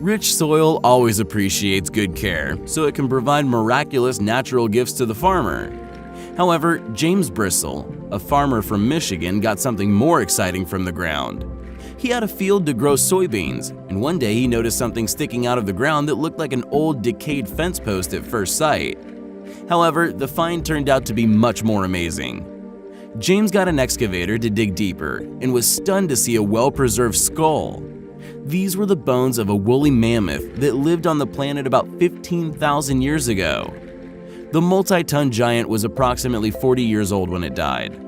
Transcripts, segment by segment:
Rich soil always appreciates good care, so it can provide miraculous natural gifts to the farmer. However, James Bristol, a farmer from Michigan, got something more exciting from the ground. He had a field to grow soybeans, and one day he noticed something sticking out of the ground that looked like an old decayed fence post at first sight. However, the find turned out to be much more amazing. James got an excavator to dig deeper and was stunned to see a well-preserved skull. These were the bones of a woolly mammoth that lived on the planet about 15,000 years ago. The multi-ton giant was approximately 40 years old when it died.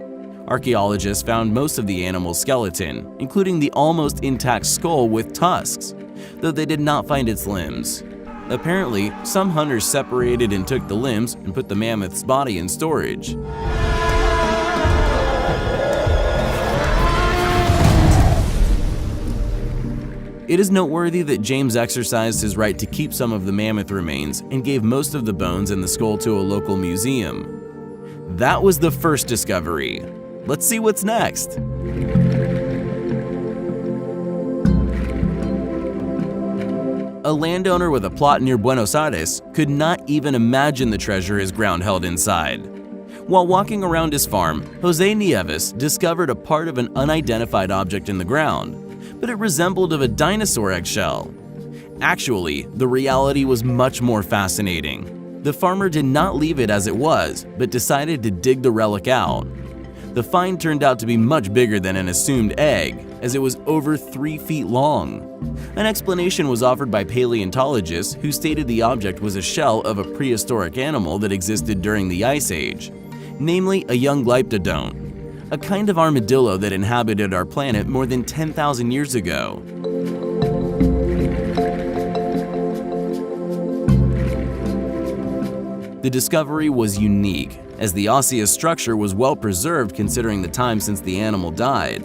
Archaeologists found most of the animal's skeleton, including the almost intact skull with tusks, though they did not find its limbs. Apparently, some hunters separated and took the limbs and put the mammoth's body in storage. It is noteworthy that James exercised his right to keep some of the mammoth remains and gave most of the bones and the skull to a local museum. That was the first discovery. Let's see what's next. A landowner with a plot near Buenos Aires could not even imagine the treasure his ground held inside. While walking around his farm, Jose Nieves discovered a part of an unidentified object in the ground, but it resembled of a dinosaur eggshell. Actually, the reality was much more fascinating. The farmer did not leave it as it was, but decided to dig the relic out. The find turned out to be much bigger than an assumed egg, as it was over 3 feet long. An explanation was offered by paleontologists who stated the object was a shell of a prehistoric animal that existed during the Ice Age, namely a young glyptodont, a kind of armadillo that inhabited our planet more than 10,000 years ago. The discovery was unique, as the osseous structure was well preserved considering the time since the animal died.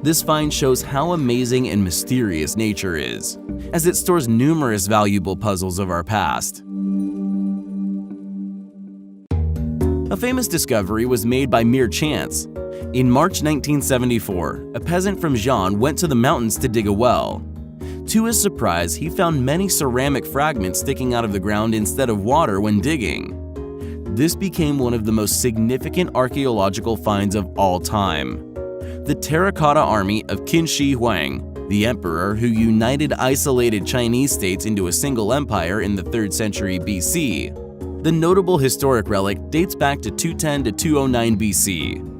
This find shows how amazing and mysterious nature is, as it stores numerous valuable puzzles of our past. A famous discovery was made by mere chance. In March 1974, a peasant from Jean went to the mountains to dig a well. To his surprise, he found many ceramic fragments sticking out of the ground instead of water when digging. This became one of the most significant archaeological finds of all time. The Terracotta Army of Qin Shi Huang, the emperor who united isolated Chinese states into a single empire in the 3rd century BC. The notable historic relic dates back to 210 to 209 BC.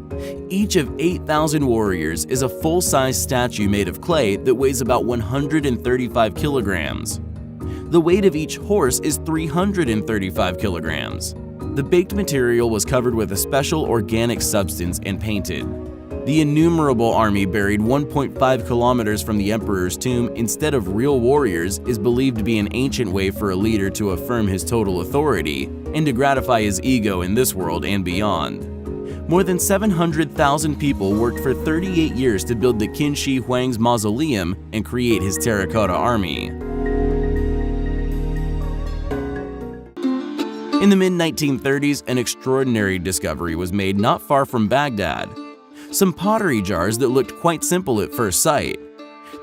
Each of 8,000 warriors is a full-size statue made of clay that weighs about 135 kilograms. The weight of each horse is 335 kilograms. The baked material was covered with a special organic substance and painted. The innumerable army buried 1.5 kilometers from the emperor's tomb instead of real warriors is believed to be an ancient way for a leader to affirm his total authority and to gratify his ego in this world and beyond. More than 700,000 people worked for 38 years to build the Qin Shi Huang's mausoleum and create his Terracotta Army. In the mid-1930s, an extraordinary discovery was made not far from Baghdad. Some pottery jars that looked quite simple at first sight.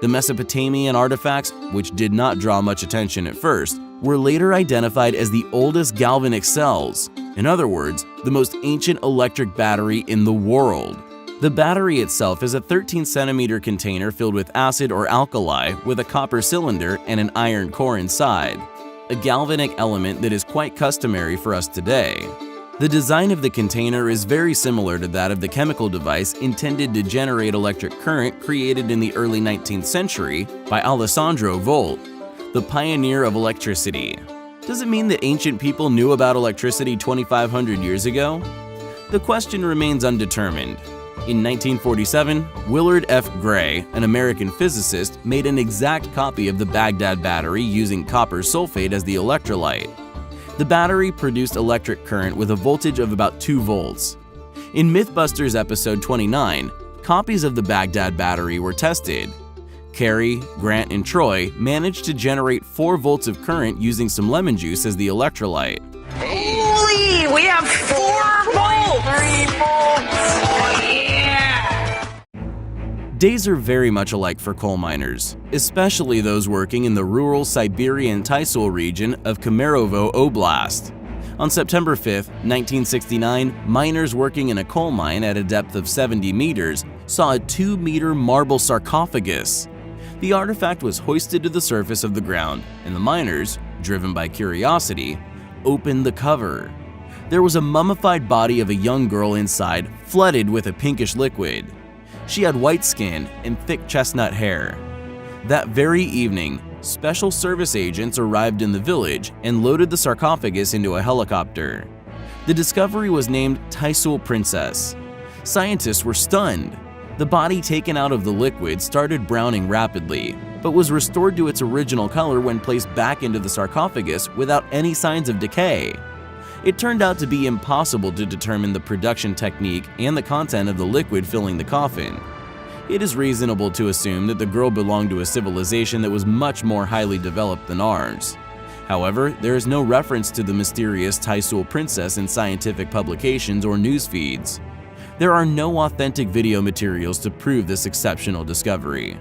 The Mesopotamian artifacts, which did not draw much attention at first, were later identified as the oldest galvanic cells. In other words, the most ancient electric battery in the world. The battery itself is a 13-centimeter container filled with acid or alkali with a copper cylinder and an iron core inside, a galvanic element that is quite customary for us today. The design of the container is very similar to that of the chemical device intended to generate electric current created in the early 19th century by Alessandro Volta, the pioneer of electricity. Does it mean that ancient people knew about electricity 2,500 years ago? The question remains undetermined. In 1947, Willard F. Gray, an American physicist, made an exact copy of the Baghdad Battery using copper sulfate as the electrolyte. The battery produced electric current with a voltage of about 2 volts. In Mythbusters episode 29, copies of the Baghdad Battery were tested. Carrie, Grant, and Troy managed to generate 4 volts of current using some lemon juice as the electrolyte. Holy! We have 4 volts! 3 volts! Oh, yeah! Days are very much alike for coal miners, especially those working in the rural Siberian Taisul region of Kemerovo Oblast. On September 5, 1969, miners working in a coal mine at a depth of 70 meters saw a 2-meter marble sarcophagus. The artifact was hoisted to the surface of the ground, and the miners, driven by curiosity, opened the cover. There was a mummified body of a young girl inside, flooded with a pinkish liquid. She had white skin and thick chestnut hair. That very evening, special service agents arrived in the village and loaded the sarcophagus into a helicopter. The discovery was named Taisul Princess. Scientists were stunned. The body taken out of the liquid started browning rapidly, but was restored to its original color when placed back into the sarcophagus without any signs of decay. It turned out to be impossible to determine the production technique and the content of the liquid filling the coffin. It is reasonable to assume that the girl belonged to a civilization that was much more highly developed than ours. However, there is no reference to the mysterious Taisul princess in scientific publications or news feeds. There are no authentic video materials to prove this exceptional discovery.